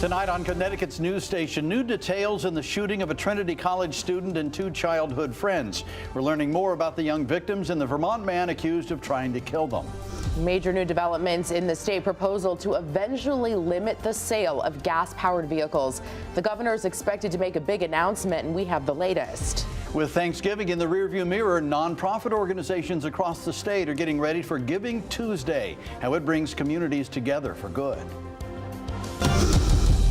Tonight on Connecticut's news station, new details in the shooting of a Trinity College student and two childhood friends. We're learning more about the young victims and the Vermont man accused of trying to kill them. Major new developments in the state proposal to eventually limit the sale of gas-powered vehicles. The governor is expected to make a big announcement, and we have the latest. With Thanksgiving in the rearview mirror, nonprofit organizations across the state are getting ready for Giving Tuesday, how it brings communities together for good.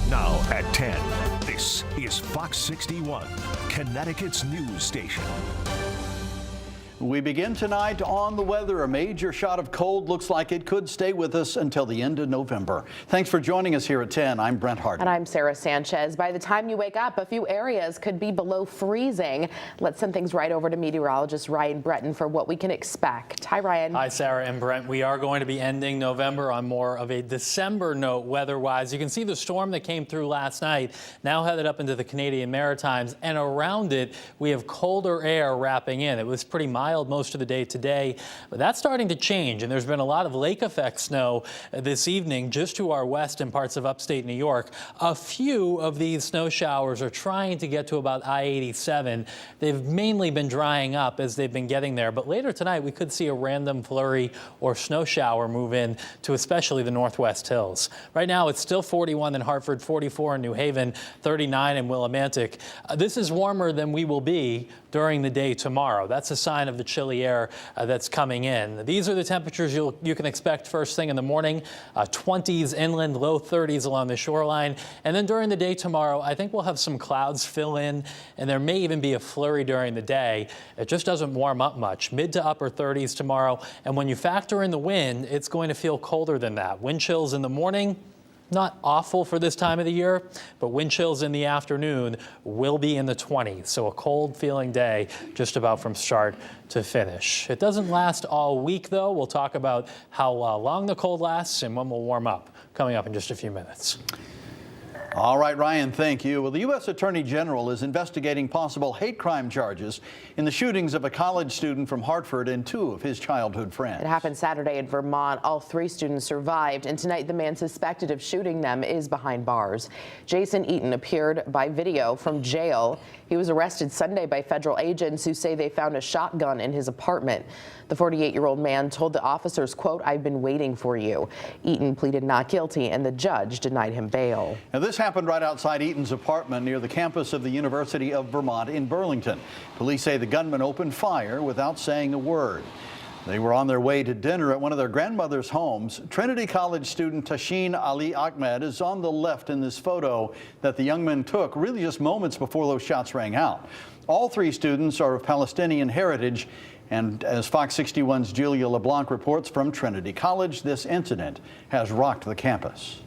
Now at 10, this is Fox 61, Connecticut's news station. We begin tonight on the weather. A major shot of cold looks like it could stay with us until the end of November. Thanks for joining us here at 10. I'm Brent Harden. And I'm Sarah Sanchez. By the time you wake up, a few areas could be below freezing. Let's send things right over to meteorologist Ryan Breton for what we can expect. Hi, Ryan. Hi, Sarah and Brent. We are going to be ending November on more of a December note weather-wise. You can see the storm that came through last night now headed up into the Canadian Maritimes, and around it we have colder air wrapping in. It was pretty mild most of the day today, but that's starting to change, and there's been a lot of lake effect snow this evening just to our west and parts of upstate New York. A few of these snow showers are trying to get to about I-87. They've mainly been drying up as they've been getting there, but later tonight we could see a random flurry or snow shower move in to especially the northwest hills. Right now it's still 41 in Hartford, 44 in New Haven, 39 in Willimantic. This is warmer than we will be during the day tomorrow. That's a sign of the chilly air that's coming in. These are the temperatures you can expect first thing in the morning. 20s inland, low 30s along the shoreline. And then during the day tomorrow, I think we'll have some clouds fill in, and there may even be a flurry during the day. It just doesn't warm up much. Mid to upper 30s tomorrow. And when you factor in the wind, it's going to feel colder than that. Wind chills in the morning, not awful for this time of the year, but wind chills in the afternoon will be in the 20s. So a cold feeling day just about from start to finish. It doesn't last all week, though. We'll talk about how long the cold lasts and when we'll warm up coming up in just a few minutes. All right, Ryan, thank you. Well, the U.S. Attorney General is investigating possible hate crime charges in the shootings of a college student from Hartford and two of his childhood friends. It happened Saturday in Vermont. All three students survived, and tonight the man suspected of shooting them is behind bars. Jason Eaton appeared by video from jail. He was arrested Sunday by federal agents who say they found a shotgun in his apartment. The 48-year-old man told the officers, quote, "I've been waiting for you." Eaton pleaded not guilty, and the judge denied him bail. Now, this happened right outside Eaton's apartment near the campus of the University of Vermont in Burlington. Police say the gunman opened fire without saying a word. They were on their way to dinner at one of their grandmother's homes. Trinity College student Tashin Ali Ahmed is on the left in this photo that the young man took really just moments before those shots rang out. All three students are of Palestinian heritage, and as Fox 61's Julia LeBlanc reports from Trinity College, this incident has rocked the campus.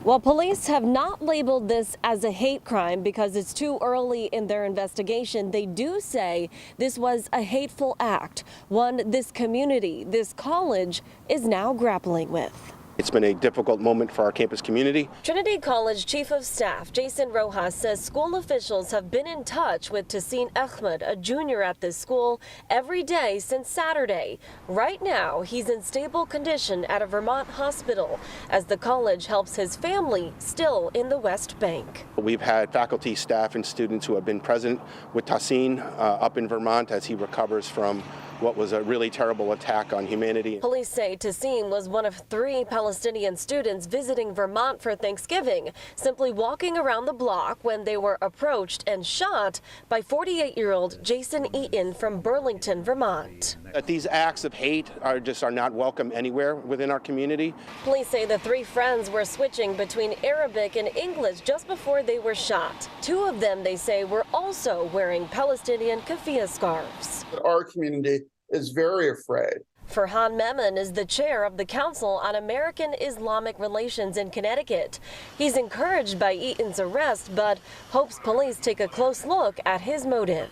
Well, police have not labeled this as a hate crime because it's too early in their investigation. They do say this was a hateful act, one this community, this college, is now grappling with. It's been a difficult moment for our campus community. Trinity College Chief of Staff Jason Rojas says school officials have been in touch with Tassin Ahmed, a junior at this school, every day since Saturday. Right now, he's in stable condition at a Vermont hospital as the college helps his family still in the West Bank. We've had faculty, staff, and students who have been present with Tassin up in Vermont as he recovers from what was a really terrible attack on humanity. Police say Tassin was one of 3 Palestinian students visiting Vermont for Thanksgiving, simply walking around the block when they were approached and shot by 48-year-old Jason Eaton from Burlington, Vermont. That these acts of hate are not welcome anywhere within our community. Police say the 3 friends were switching between Arabic and English just before they were shot. 2 of them, they say, were also wearing Palestinian keffiyeh scarves. Our community is very afraid. Farhan Memon is the chair of the Council on American Islamic Relations in Connecticut. He's encouraged by Eaton's arrest, but hopes police take a close look at his motive.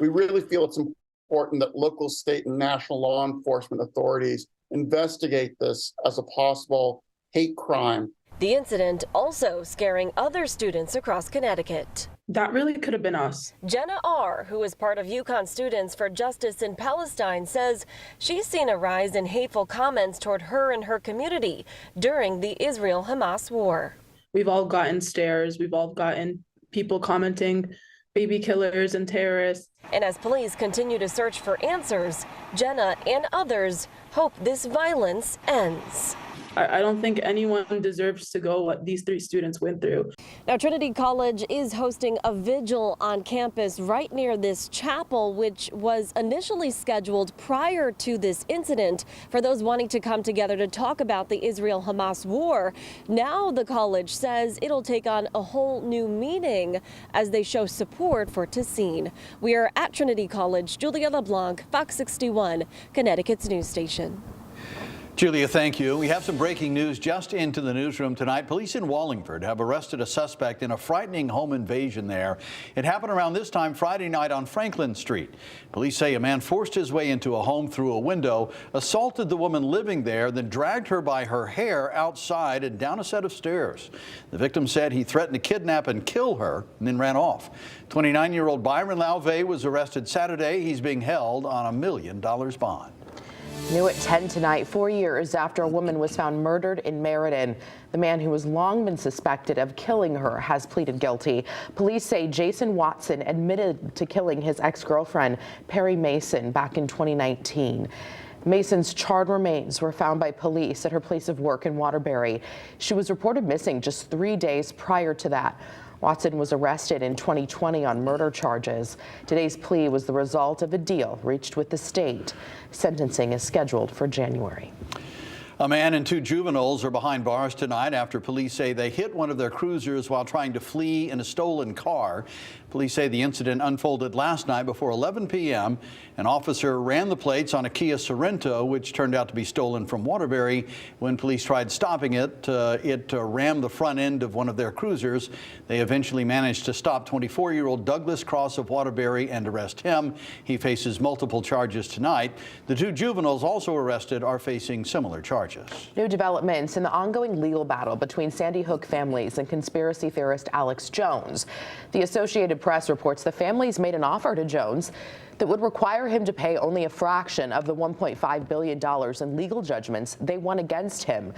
We really feel it's important that local, state, and national law enforcement authorities investigate this as a possible hate crime. The incident also scaring other students across Connecticut. That really could have been us. Jenna R., who is part of UConn Students for Justice in Palestine, says she's seen a rise in hateful comments toward her and her community during the Israel-Hamas war. We've all gotten stares. We've all gotten people commenting baby killers and terrorists. And as police continue to search for answers, Jenna and others hope this violence ends. I don't think anyone deserves to go what these 3 students went through. Now, Trinity College is hosting a vigil on campus right near this chapel, which was initially scheduled prior to this incident for those wanting to come together to talk about the Israel-Hamas war. Now the college says it'll take on a whole new meaning as they show support for Tassin. We are at Trinity College. Julia LeBlanc, Fox 61, Connecticut's news station. Julia, thank you. We have some breaking news just into the newsroom tonight. Police in Wallingford have arrested a suspect in a frightening home invasion there. It happened around this time Friday night on Franklin Street. Police say a man forced his way into a home through a window, assaulted the woman living there, then dragged her by her hair outside and down a set of stairs. The victim said he threatened to kidnap and kill her and then ran off. 29-year-old Byron Lauve was arrested Saturday. He's being held on $1 million bond. New at 10 tonight, 4 years after a woman was found murdered in Meriden. The man who has long been suspected of killing her has pleaded guilty. Police say Jason Watson admitted to killing his ex-girlfriend, Perry Mason, back in 2019. Mason's charred remains were found by police at her place of work in Waterbury. She was reported missing just 3 days prior to that. Watson was arrested in 2020 on murder charges. Today's plea was the result of a deal reached with the state. Sentencing is scheduled for January. A man and 2 juveniles are behind bars tonight after police say they hit one of their cruisers while trying to flee in a stolen car. Police say the incident unfolded last night before 11 p.m. An officer ran the plates on a Kia Sorento, which turned out to be stolen from Waterbury. When police tried stopping it, it rammed the front end of one of their cruisers. They eventually managed to stop 24-year-old Douglas Cross of Waterbury and arrest him. He faces multiple charges tonight. The 2 juveniles also arrested are facing similar charges. New developments in the ongoing legal battle between Sandy Hook families and conspiracy theorist Alex Jones. The Associated Press reports the families made an offer to Jones that would require him to pay only a fraction of the $1.5 billion in legal judgments they won against him.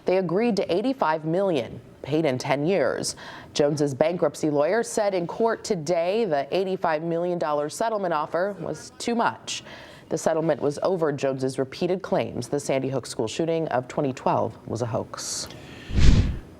They agreed to $85 million, paid in 10 years. Jones's bankruptcy lawyer said in court today the $85 million settlement offer was too much. The settlement was over Jones's repeated claims the Sandy Hook school shooting of 2012 was a hoax.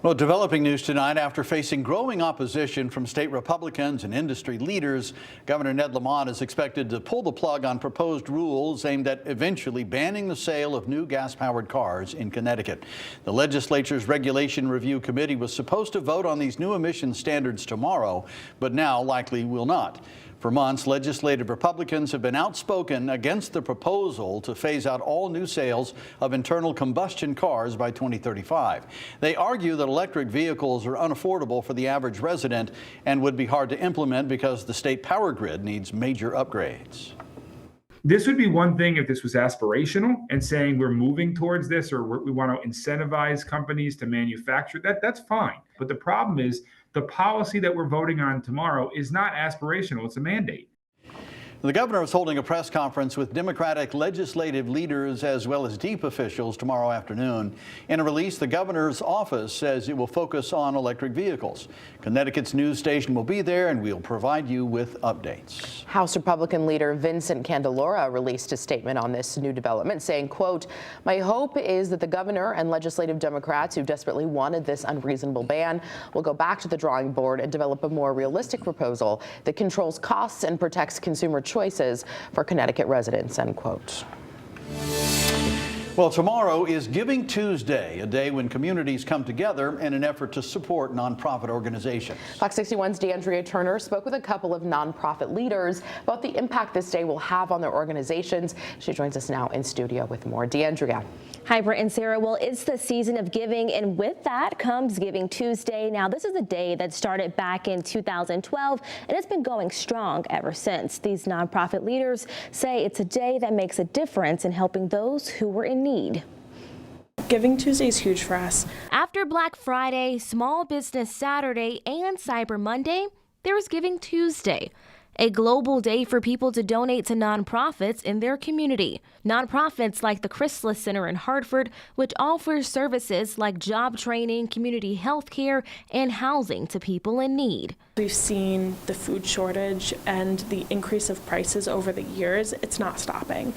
Well, developing news tonight after facing growing opposition from state Republicans and industry leaders, Governor Ned Lamont is expected to pull the plug on proposed rules aimed at eventually banning the sale of new gas-powered cars in Connecticut. The legislature's Regulation Review Committee was supposed to vote on these new emission standards tomorrow, but now likely will not. For months, legislative Republicans have been outspoken against the proposal to phase out all new sales of internal combustion cars by 2035. They argue that electric vehicles are unaffordable for the average resident and would be hard to implement because the state power grid needs major upgrades. This would be one thing if this was aspirational and saying we're moving towards this or we want to incentivize companies to manufacture that's fine. But the problem is the policy that we're voting on tomorrow is not aspirational, it's a mandate. The governor is holding a press conference with Democratic legislative leaders as well as DEEP officials tomorrow afternoon. In a release, the governor's office says it will focus on electric vehicles. Connecticut's news station will be there and we'll provide you with updates. House Republican leader Vincent Candelora released a statement on this new development saying, quote, "My hope is that the governor and legislative Democrats who desperately wanted this unreasonable ban will go back to the drawing board and develop a more realistic proposal that controls costs and protects consumer choices for Connecticut residents," end quote. Well, tomorrow is Giving Tuesday, a day when communities come together in an effort to support nonprofit organizations. Fox 61's DeAndrea Turner spoke with a couple of nonprofit leaders about the impact this day will have on their organizations. She joins us now in studio with more. DeAndrea. Hi, Britt and Sarah. Well, it's the season of giving, and with that comes Giving Tuesday. Now, this is a day that started back in 2012, and it's been going strong ever since. These nonprofit leaders say it's a day that makes a difference in helping those who were in need. Giving Tuesday is huge for us. After Black Friday, Small Business Saturday, and Cyber Monday, there was Giving Tuesday. a global day for people to donate to nonprofits in their community. Nonprofits like the Chrysalis Center in Hartford, which offers services like job training, community health care, and housing to people in need. We've seen the food shortage and the increase of prices over the years. It's not stopping.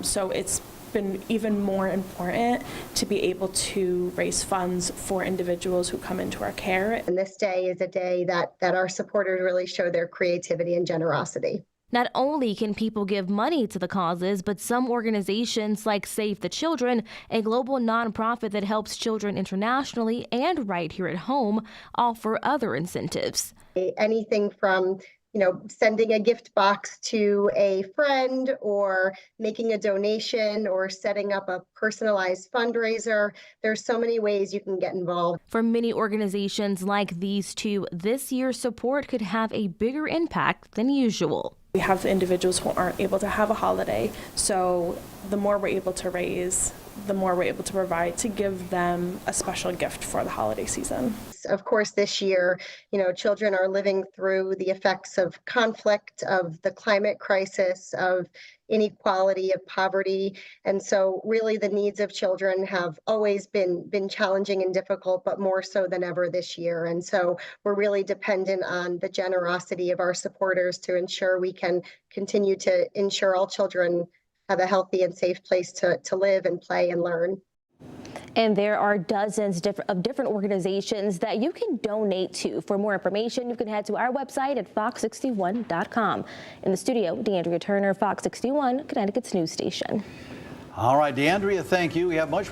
So it's been even more important to be able to raise funds for individuals who come into our care. And this day is a day that our supporters really show their creativity and generosity. Not only can people give money to the causes, but some organizations like Save the Children, a global nonprofit that helps children internationally and right here at home, offer other incentives. Anything from sending a gift box to a friend, or making a donation, or setting up a personalized fundraiser. There's so many ways you can get involved. For many organizations like these two, this year's support could have a bigger impact than usual. We have individuals who aren't able to have a holiday, so the more we're able to raise, the more we're able to provide to give them a special gift for the holiday season. Of course, this year, children are living through the effects of conflict, of the climate crisis, of inequality, of poverty. And so really the needs of children have always been challenging and difficult, but more so than ever this year. And so we're really dependent on the generosity of our supporters to ensure we can continue to ensure all children have a healthy and safe place to live and play and learn. And there are dozens of different organizations that you can donate to. For more information, you can head to our website at fox61.com. In the studio, DeAndrea Turner, Fox 61, Connecticut's news station. All right, DeAndrea, thank you. We have much